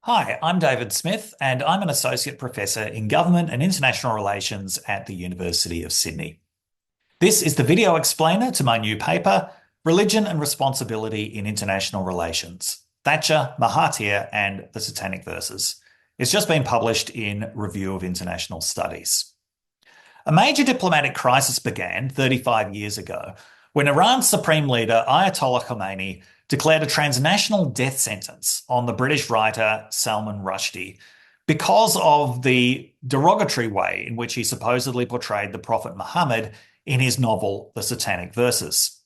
Hi, I'm David Smith, and I'm an Associate Professor in Government and International Relations at the University of Sydney. This is the video explainer to my new paper, Religion and Responsibility in International Relations, Thatcher, Mahathir, and the Satanic Verses. It's just been published in Review of International Studies. A major diplomatic crisis began 35 years ago when Iran's Supreme Leader Ayatollah Khomeini declared a transnational death sentence on the British writer Salman Rushdie because of the derogatory way in which he supposedly portrayed the Prophet Muhammad in his novel, The Satanic Verses.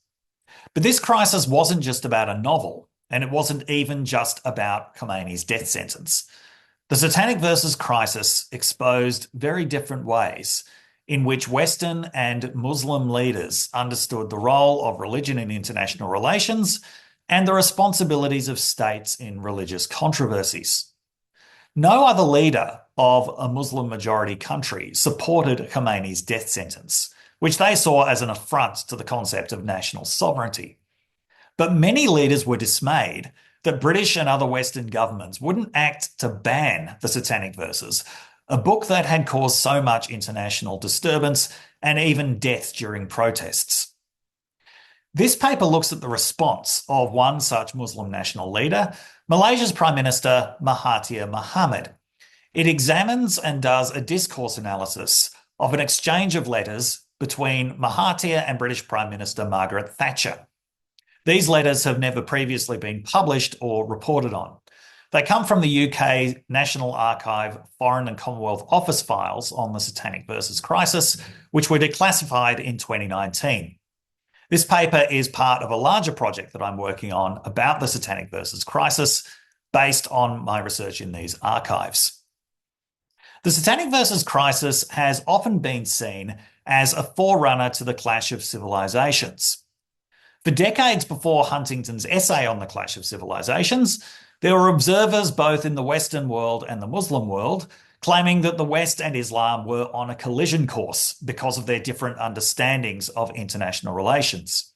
But this crisis wasn't just about a novel, and it wasn't even just about Khomeini's death sentence. The Satanic Verses crisis exposed very different ways in which Western and Muslim leaders understood the role of religion in international relations and the responsibilities of states in religious controversies. No other leader of a Muslim-majority country supported Khomeini's death sentence, which they saw as an affront to the concept of national sovereignty. But many leaders were dismayed that British and other Western governments wouldn't act to ban the Satanic Verses, a book that had caused so much international disturbance and even death during protests. This paper looks at the response of one such Muslim national leader, Malaysia's Prime Minister Mahathir Mohamad. It examines and does a discourse analysis of an exchange of letters between Mahathir and British Prime Minister Margaret Thatcher. These letters have never previously been published or reported on. They come from the UK National Archive Foreign and Commonwealth Office files on the Satanic Verses crisis, which were declassified in 2019. This paper is part of a larger project that I'm working on about the Satanic Verses crisis based on my research in these archives. The Satanic Verses crisis has often been seen as a forerunner to the clash of civilizations. For decades before Huntington's essay on the clash of civilizations, there were observers both in the Western world and the Muslim world claiming that the West and Islam were on a collision course because of their different understandings of international relations.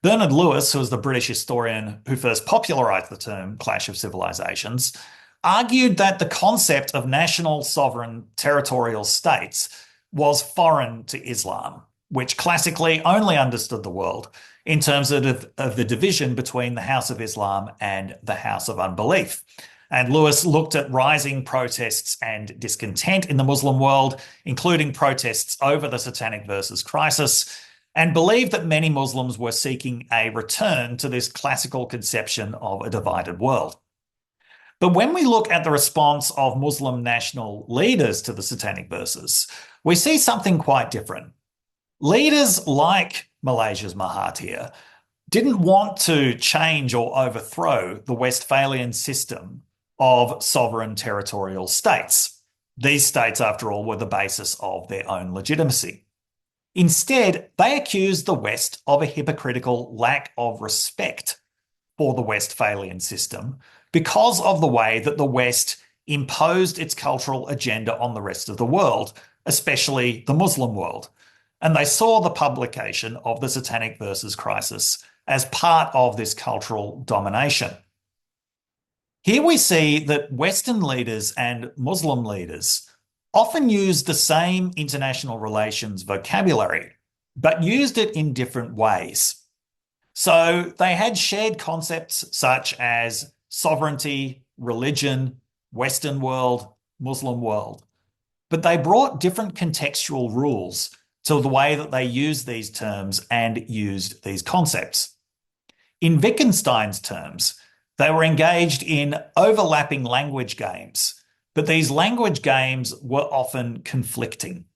Bernard Lewis, who was the British historian who first popularised the term clash of civilizations, argued that the concept of national sovereign territorial states was foreign to Islam, which classically only understood the world in terms of the division between the House of Islam and the House of Unbelief. And Lewis looked at rising protests and discontent in the Muslim world, including protests over the Satanic Verses crisis, and believed that many Muslims were seeking a return to this classical conception of a divided world. But when we look at the response of Muslim national leaders to the Satanic Verses, we see something quite different. Leaders like Malaysia's Mahathir didn't want to change or overthrow the Westphalian system of sovereign territorial states. These states, after all, were the basis of their own legitimacy. Instead, they accused the West of a hypocritical lack of respect for the Westphalian system because of the way that the West imposed its cultural agenda on the rest of the world, especially the Muslim world. And they saw the publication of the Satanic Verses crisis as part of this cultural domination. Here we see that Western leaders and Muslim leaders often used the same international relations vocabulary, but used it in different ways. So they had shared concepts such as sovereignty, religion, Western world, Muslim world, but they brought different contextual rules to the way that they used these terms and used these concepts. In Wittgenstein's terms, they were engaged in overlapping language games, but these language games were often conflicting.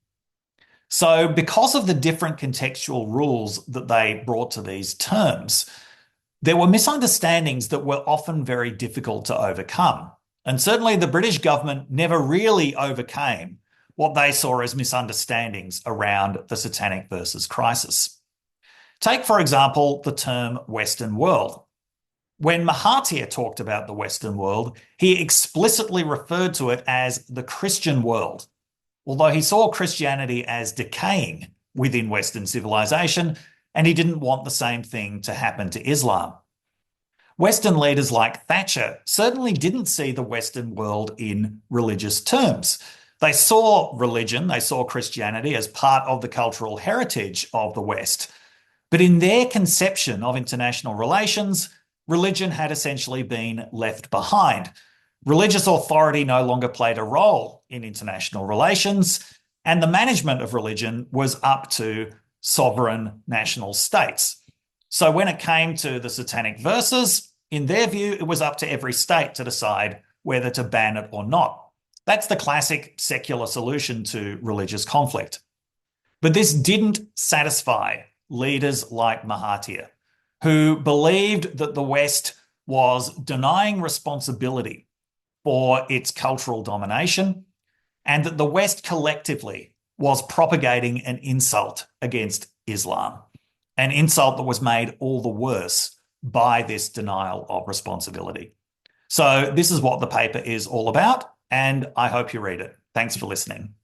So because of the different contextual rules that they brought to these terms, there were misunderstandings that were often very difficult to overcome. And certainly the British government never really overcame what they saw as misunderstandings around the Satanic Verses crisis. Take, for example, the term Western world. When Mahathir talked about the Western world, he explicitly referred to it as the Christian world, although he saw Christianity as decaying within Western civilization, and he didn't want the same thing to happen to Islam. Western leaders like Thatcher certainly didn't see the Western world in religious terms. They saw religion, they saw Christianity as part of the cultural heritage of the West. But in their conception of international relations, religion had essentially been left behind. Religious authority no longer played a role in international relations, and the management of religion was up to sovereign national states. So when it came to the Satanic Verses, in their view, it was up to every state to decide whether to ban it or not. That's the classic secular solution to religious conflict. But this didn't satisfy leaders like Mahathir, who believed that the West was denying responsibility for its cultural domination, and that the West collectively was propagating an insult against Islam, an insult that was made all the worse by this denial of responsibility. So this is what the paper is all about, and I hope you read it. Thanks for listening.